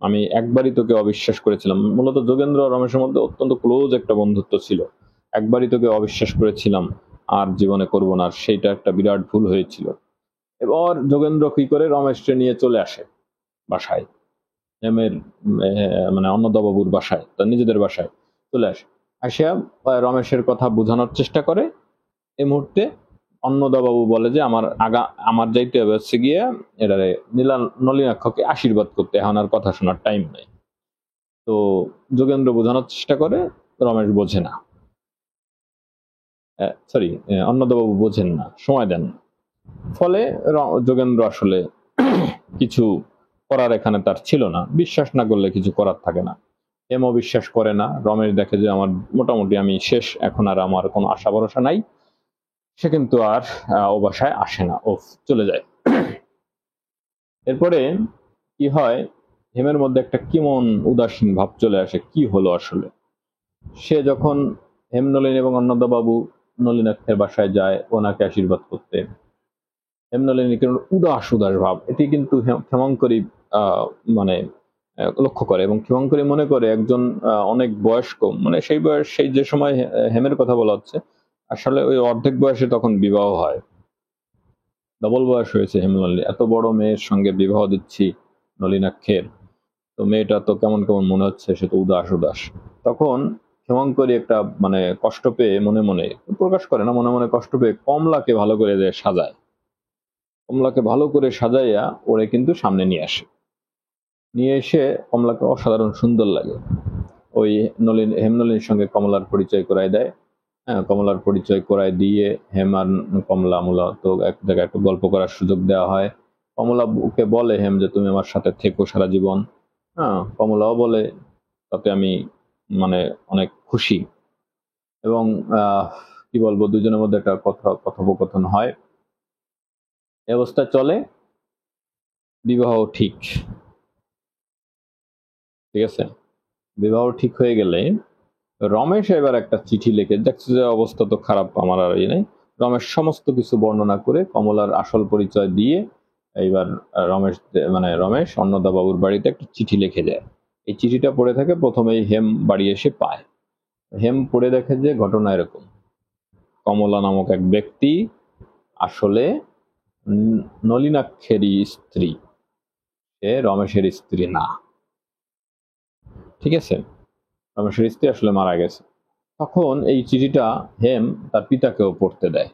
আমি একবারই তোকে অবিশ্বাস করেছিলাম। মূলত যোগেন্দ্র আর রমেশের মধ্যে অত্যন্ত ক্লোজ একটা বন্ধুত্ব ছিল। একবারই তোকে অবিশ্বাস করেছিলাম, আর জীবনে করবো না, সেইটা একটা বিরাট ভুল হয়েছিল। এবার যোগেন্দ্র কি করে, রমেশকে নিয়ে চলে আসে বাসায়, হেমের মানে অন্নদাবাবুর বাসায়, তার নিজেদের বাসায় চলে আসে। আসিয়া রমেশের কথা বোঝানোর চেষ্টা করে। এই মুহূর্তে অন্নদাবাবু বলে যে আমার যাইতে হবে হচ্ছে গিয়ে এটারে নলিনাক্ষকে আশীর্বাদ করতে, এখন আর কথা শোনার টাইম নাই। তো যোগেন্দ্র বোঝানোর চেষ্টা করে, রমেশ বোঝে না, সরি অন্নদাবাবু বোঝেন না, সময় দেন না। ফলে যোগেন্দ্র আসলে কিছু করার এখানে তার ছিল না। বিশ্বাস না করলে কিছু করার থাকে না। হেমও বিশ্বাস করে না। রমেশ দেখে যে আমার মোটামুটি আমি শেষ, এখন আর আমার কোনো আশা ভরসা নাই। সে কিন্তু আর ও বাসায় আসে না, ও চলে যায়। এরপরে কি হয়, হেমের মধ্যে একটা কেমন উদাসীন ভাব চলে আসে, কি হলো আসলে। সে যখন হেমনলিনী এবং অন্নদাবাবু নলিনাক্ষের বাসায় যায় ওনাকে আশীর্বাদ করতে, হেমনলিনীকে উদাস উদাস ভাব, এটি কিন্তু ক্ষেমংকরী মানে লক্ষ্য করে, এবং ক্ষেমংকরী মনে করে একজন অনেক বয়স্ক, মানে সেই বয়স, সেই যে সময় হেমের কথা বলা হচ্ছে, আসলে ওই অর্ধেক বয়সে তখন বিবাহ হয়, ডবল বয়স হয়েছে হেমনলিনী, এত বড় মেয়ের সঙ্গে বিবাহ দিচ্ছি নলিনাক্ষের, তো মেয়েটা তো কেমন কেমন মনে হচ্ছে, সে তো উদাস উদাস। তখন ক্ষেমংকরী একটা মানে কষ্ট পেয়ে মনে মনে, প্রকাশ করে না, মনে মনে কষ্ট পেয়ে কমলাকে ভালো করে সাজায়, কমলাকে ভালো করে সাজাইয়া ওরে কিন্তু সামনে নিয়ে আসে, নিয়ে এসে কমলাকে অসাধারণ সুন্দর লাগে। ওই হেমনলিনীর সঙ্গে কমলার পরিচয় করায় দেয়। হ্যাঁ, কমলার পরিচয় করায় দিয়ে হেম আর কমলা মূলত এক জায়গায় একটু গল্প করার সুযোগ দেওয়া হয়। কমলা ওকে বলে হেম যে তুমি আমার সাথে থেকো সারা জীবন। হ্যাঁ, কমলাও বলে তাতে আমি মানে অনেক খুশি। এবং কি বলবো, দুজনের মধ্যে একটা কথোপকথন হয়, এই অবস্থা চলে, বিবাহ ঠিক। ঠিক আছে, বিবাহ ঠিক হয়ে গেলে রমেশ এবার একটা চিঠি লিখে, দেখছে যে অবস্থা তো খারাপ, আমার আর নেই। রমেশ সমস্ত কিছু বর্ণনা করে কমলার আসল পরিচয় দিয়ে এইবার রমেশ অন্নদা বাবুর বাড়িতে একটা চিঠি লিখে যায়। এই চিঠিটা পড়ে থাকে, প্রথমেই হেম বাড়ি এসে পায়। হেম পড়ে দেখে যে ঘটনা এরকম, কমলা নামক এক ব্যক্তি আসলে নলিনাক্ষেরই স্ত্রী, সে রমেশের স্ত্রী না। ঠিক আছে, রমেশের স্ত্রী আসলে মারা গেছে। তখন এই চিঠিটা হেম তার পিতাকেও পড়তে দেয়,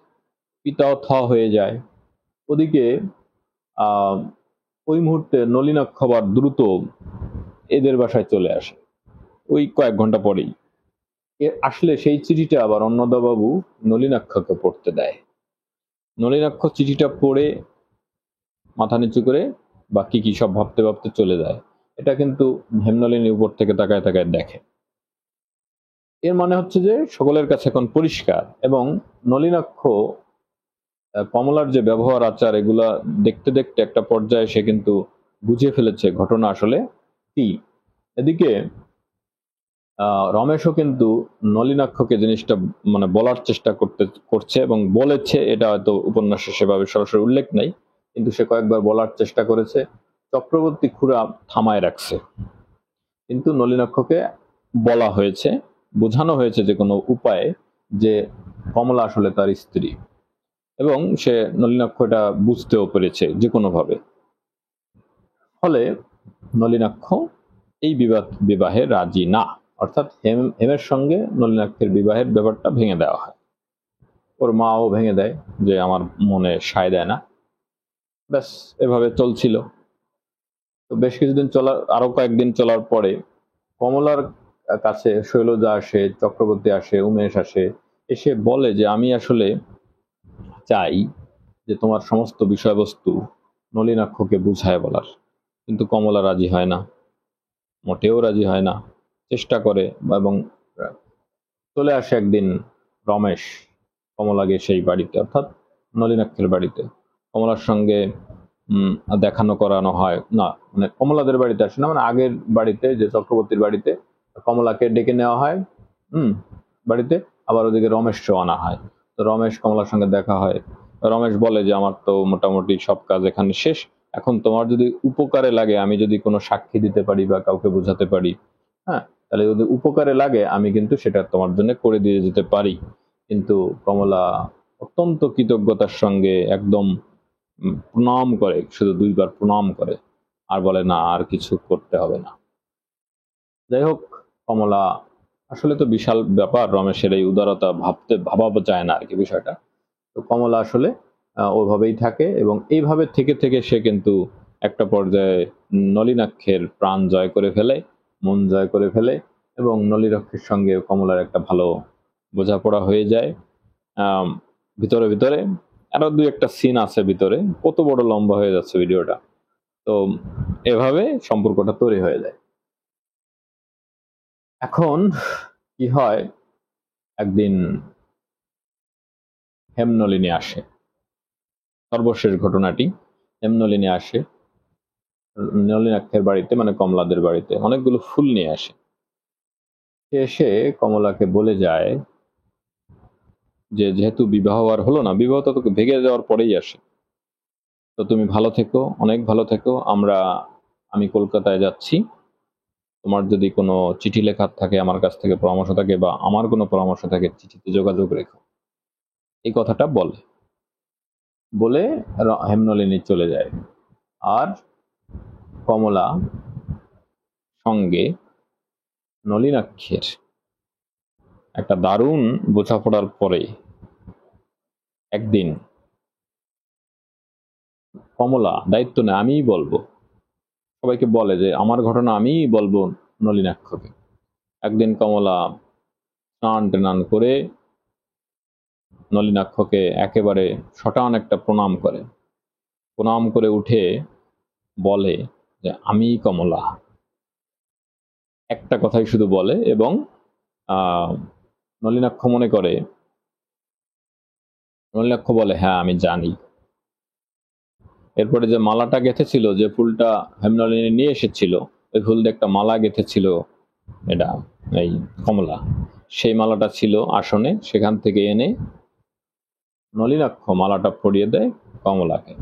পিতাও হয়ে যায়। ওদিকে আহ ওই মুহূর্তে নলিনাক্ষ আবার দ্রুত এদের বাসায় চলে আসে, ওই কয়েক ঘন্টা পরেই। আসলে সেই চিঠিটা আবার অন্নদাবাবু নলিনাক্ষকে পড়তে দেয়। নলিনাক্ষ চিঠিটা পড়ে মাথা নিচু করে বা কি কি সব ভাবতে ভাবতে চলে যায়। এটা কিন্তু হেমনলিনী উপর থেকে তাকায় তাকায় দেখে। এর মানে হচ্ছে যে সকলের কাছে এখন পরিষ্কার, এবং নলিনাক্ষ কমলার যে ব্যবহার আচার এগুলা দেখতে দেখতে একটা পর্যায়ে সে কিন্তু বুঝে ফেলেছে ঘটনা আসলে কি। এদিকে রমেশও কিন্তু নলিনাক্ষকে জিনিসটা মানে বলার চেষ্টা করছে এবং বলেছে, এটা হয়তো উপন্যাসে সেভাবে সরাসরি উল্লেখ নাই, কিন্তু সে কয়েকবার বলার চেষ্টা করেছে। চক্রবর্তী খুড়া থামায় রাখছে, কিন্তু নলিনাক্ষকে বলা হয়েছে, বোঝানো হয়েছে যে কোনো উপায়ে যে কমলা আসলে তার স্ত্রী, এবং সে নলিনাক্ষ এটা বুঝতেও পেরেছে যে কোনো ভাবে। ফলে নলিনাক্ষ এই বিবাহে রাজি না, অর্থাৎ হেমের সঙ্গে নলিনাক্ষের বিবাহের ব্যাপারটা ভেঙে দেওয়া হয়। ওর মাও ভেঙে দেয় যে আমার মনে সায় দেয় না। ব্যাস, এভাবে চলছিল। তো বেশ কিছুদিন চলার, আরো কয়েকদিন চলার পরে কমলার কাছে শৈলজা আসে, চক্রবর্তী আসে, উমেশ আসে, এসে বলে যে আমি আসলে চাই যে তোমার সমস্ত বিষয়বস্তু নলিনাক্ষকে বুঝায় বলার, কিন্তু কমলা রাজি হয় না, মোটেও রাজি হয় না। চেষ্টা করে, এবং চলে আসে একদিন রমেশ কমলাকে সেই বাড়িতে, অর্থাৎ নলিনাক্ষের বাড়িতে। কমলার সঙ্গে দেখানো করানো হয় না, মানে কমলাদের বাড়িতে আসে না, মানে আগের বাড়িতে যে চক্রবর্তীর বাড়িতে কমলাকে ডেকে নেওয়া হয় বাড়িতে, আবার ওদিকে রমেশকেও আনা হয়। তো রমেশ কমলার সঙ্গে দেখা হয়। রমেশ বলে যে আমার তো মোটামুটি সব কাজ এখানে শেষ, এখন তোমার যদি উপকারে লাগে, আমি যদি কোনো সাক্ষী দিতে পারি বা কাউকে বোঝাতে পারি, হ্যাঁ, তাহলে যদি উপকারে লাগে আমি কিন্তু সেটা তোমার জন্য করে দিয়ে যেতে পারি। কিন্তু কমলা অত্যন্ত কৃতজ্ঞতার সঙ্গে একদম প্রণাম করে, শুধু দুইবার প্রণাম করে, আর বলে না আর কিছু করতে হবে না। যাই হোক, কমলা আসলে তো বিশাল ব্যাপার, রমেশের এই উদারতা ভাবা যায় না আর কি বিষয়টা। তো কমলা আসলে ওইভাবেই থাকে, এবং এইভাবে থেকে থেকে সে কিন্তু একটা পর্যায়ে নলিনাক্ষের প্রাণ জয় করে ফেলে, মন জয় করে ফেলে, এবং নলিনাক্ষের সঙ্গে কমলার একটা ভালো বোঝাপড়া হয়ে যায়। ভিতরে ভিতরে আরো দুই একটা সিন আছে ভিতরে, কত বড় লম্বা হয়ে যাচ্ছে ভিডিওটা। তো এভাবে সম্পর্কটা তৈরি হয়ে যায়। এখন কি হয়, একদিন হেমনলিনী আসে, সর্বশেষ ঘটনাটি, হেমনলিনী আসে। নলিনাক্ষের বাড়িতে, মানে কমলাদের বাড়িতে অনেকগুলো ফুল নিয়ে আসে। সে এসে কমলাকে বলে যায় যে যেহেতু বিবাহ আর হলো না, বিবাহ তো তোকে ভেঙে যাওয়ার পরেই আসে, তো তুমি ভালো থেকো, অনেক ভালো থেকো, আমি কলকাতায় যাচ্ছি, তোমার যদি কোনো চিঠি লেখার থাকে আমার কাছ থেকে পরামর্শ থাকে, বা আমার কোনো পরামর্শ থাকে, চিঠিতে যোগাযোগ রেখো। এই কথাটা বলে হেমনলিনী চলে যায়। আর কমলা সঙ্গে নলিনাক্ষের একটা দারুণ বোঝাপড়ার পরে একদিন কমলা দায়িত্ব নেয়, আমিই বলবো, সবাইকে বলে যে আমার ঘটনা আমিই বলবো নলিনাক্ষকে। একদিন কমলা স্নান টান করে নলিনাক্ষকে একেবারে শটান একটা প্রণাম করে উঠে বলে যে আমি কমলা, একটা কথাই শুধু বলে। এবং নলিনাক্ষ বলে হ্যাঁ আমি জানি। এরপরে যে মালাটা গেঁথেছিল, যে ফুলটা হেমনলিনী নিয়ে এসেছিল, ওই ফুল দিয়ে একটা মালা গেঁথেছিল এটা এই কমলা, সেই মালাটা ছিল আসনে, সেখান থেকে এনে নলিনাক্ষ মালাটা পরিয়ে দেয় কমলাকে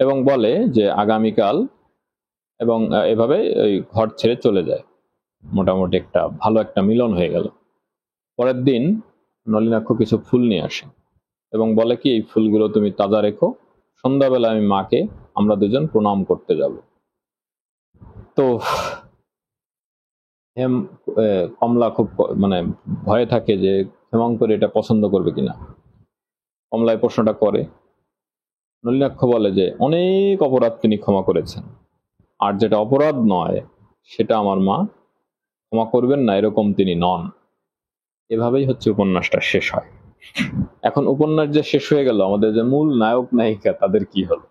এবং বলে যে আগামীকাল, এবং এভাবে ওই ঘর ছেড়ে চলে যায়। মোটামুটি একটা ভালো একটা মিলন হয়ে গেল। পরের দিন নলিনাক্ষ কিছু ফুল নিয়ে আসে এবং বলে কি এই ফুলগুলো তুমি তাজা রেখো, সন্ধ্যাবেলা আমরা দুজন প্রণাম করতে যাব। তো হেম কমলা খুব মানে ভয়ে থাকে যে হেমঙ্কর এটা পছন্দ করবে কিনা। কমলা এই প্রশ্নটা করে, নলিনাক্ষ বলে যে অনেক অপরাধ তিনি ক্ষমা করেছেন, আর যেটা অপরাধ নয় সেটা আমার মা ক্ষমা করবেন না, এরকম তিনি নন। এভাবেই হচ্ছে উপন্যাসটা শেষ হয়। এখন উপন্যাস যে শেষ হয়ে গেল, আমাদের যে মূল নায়ক নায়িকা তাদের কি হলো?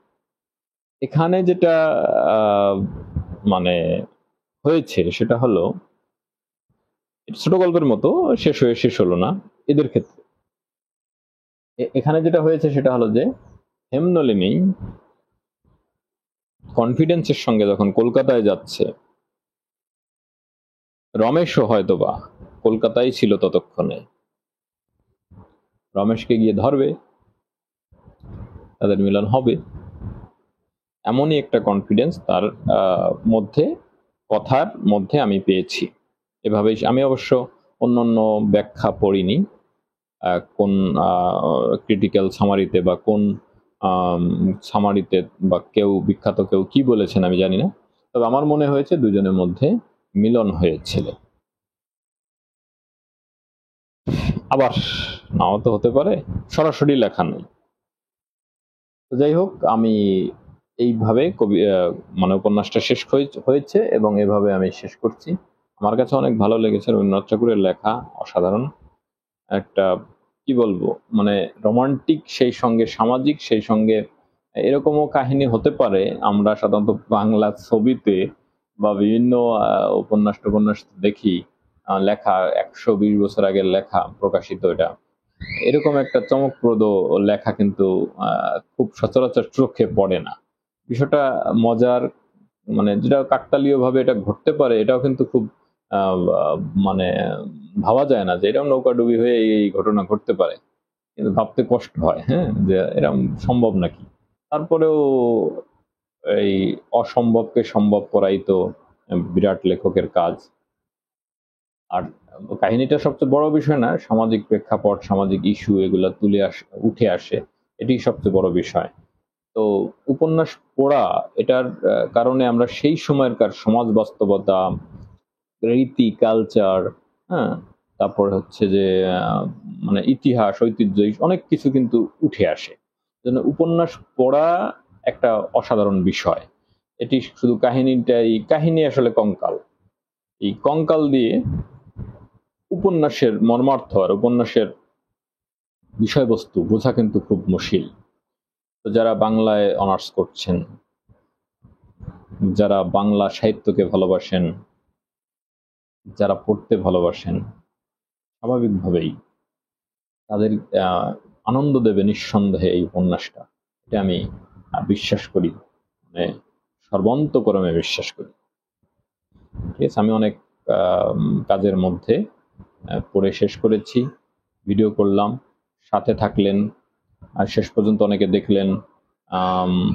এখানে যেটা মানে হয়েছে সেটা হলো, ছোট গল্পের মতো শেষ হলো না এদের ক্ষেত্রে। এখানে যেটা হয়েছে সেটা হলো যে হেমনলিনী কনফিডেন্সের সঙ্গে যখন কলকাতায় যাচ্ছে, রমেশও হয়তোবা কলকাতায় ছিল ততক্ষণে, রমেশকে গিয়ে ধরবে, তাদের মিলন হবে, এমনই একটা কনফিডেন্স তার মধ্যে, কথার মধ্যে আমি পেয়েছি। এভাবেই আমি অবশ্য অন্যান্য ব্যাখ্যা পড়িনি, কোন ক্রিটিক্যাল সামারিতে বা কোন সামারিতে বা বিখ্যাত কেউ কি বলেছেন আমি জানি না, তবে আমার মনে হয়েছে দুজনের মধ্যে মিলন হয়েছিল। আবার নাও তো হতে পারে, সরাসরি লেখা নেই। তো যাই হোক, আমি এইভাবে মানে উপন্যাসটা শেষ হয়েছে এবং এভাবে আমি শেষ করছি। আমার কাছে অনেক ভালো লেগেছে, রবীন্দ্রনাথ ঠাকুরের লেখা অসাধারণ একটা, কি বলবো, মানে রোমান্টিক সেই সঙ্গে সামাজিক, সেই সঙ্গে এরকমও কাহিনী হতে পারে। আমরা সাধারণত বাংলা ছবিতে বা বিভিন্ন উপন্যাস দেখি, লেখা 120 বছর আগের লেখা প্রকাশিত, এটা এরকম একটা চমকপ্রদ লেখা কিন্তু খুব সচরাচর চোখে পড়ে না। বিষয়টা মজার, মানে যেটা কাকতালীয় ভাবে এটা ঘটতে পারে, এটাও কিন্তু খুব মানে ভাবা যায় না যে এরকম নৌকাডুবি হয়ে এই ঘটনা ঘটতে পারে, কিন্তু ভাবতে কষ্ট হয়, হ্যাঁ, যে এরকম সম্ভব নাকি। তারপরেও এই অসম্ভবকে সম্ভব করাই তো বিরাট লেখকের কাজ। আর কাহিনীটা সবচেয়ে বড় বিষয় না, সামাজিক প্রেক্ষাপট, সামাজিক ইস্যু এগুলা উঠে আসে, এটি সবচেয়ে বড় বিষয়। তো উপন্যাস পড়া, এটার কারণে আমরা সেই সময়কার সমাজ বাস্তবতা, রীতি, কালচার, হ্যাঁ, তারপর হচ্ছে যে মানে ইতিহাস, ঐতিহ্য, অনেক কিছু কিন্তু উঠে আসে। জন্য উপন্যাস পড়া একটা অসাধারণ বিষয়। এটি শুধু কাহিনী আসলে কঙ্কাল, এই কঙ্কাল দিয়ে উপন্যাসের মর্মার্থ আর উপন্যাসের বিষয়বস্তু বোঝা কিন্তু খুব মুশকিল। তো যারা বাংলায় অনার্স করছেন, যারা বাংলা সাহিত্যকে ভালোবাসেন, যারা পড়তে ভালোবাসেন, স্বাভাবিকভাবেই তাদের আনন্দ দেবে নিঃসন্দেহে এই উপন্যাসটা, এটা আমি বিশ্বাস করি। মানে সর্বান্তকরণে বিশ্বাস করি। ঠিক আছে, আমি অনেক কাজের মধ্যে পড়ে শেষ করেছি, ভিডিও করলাম, সাথে থাকলেন, আর শেষ পর্যন্ত অনেকে দেখলেন।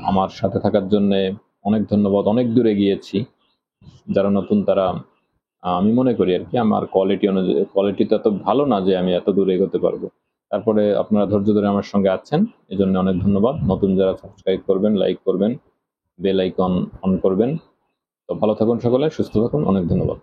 আমার সাথে থাকার জন্যে অনেক ধন্যবাদ। অনেক দূরে গিয়েছি। যারা নতুন তারা আমি মনে করি আর কি আমার কোয়ালিটি অনুযায়ী, কোয়ালিটি তো এত ভালো না যে আমি এত দূরে এগোতে পারবো। তারপরে আপনারা ধৈর্য ধরে আমার সঙ্গে আছেন, এজন্য অনেক ধন্যবাদ। নতুন যারা সাবস্ক্রাইব করবেন, লাইক করবেন, বেল আইকন অন করবেন। তো ভালো থাকুন সকলে, সুস্থ থাকুন, অনেক ধন্যবাদ।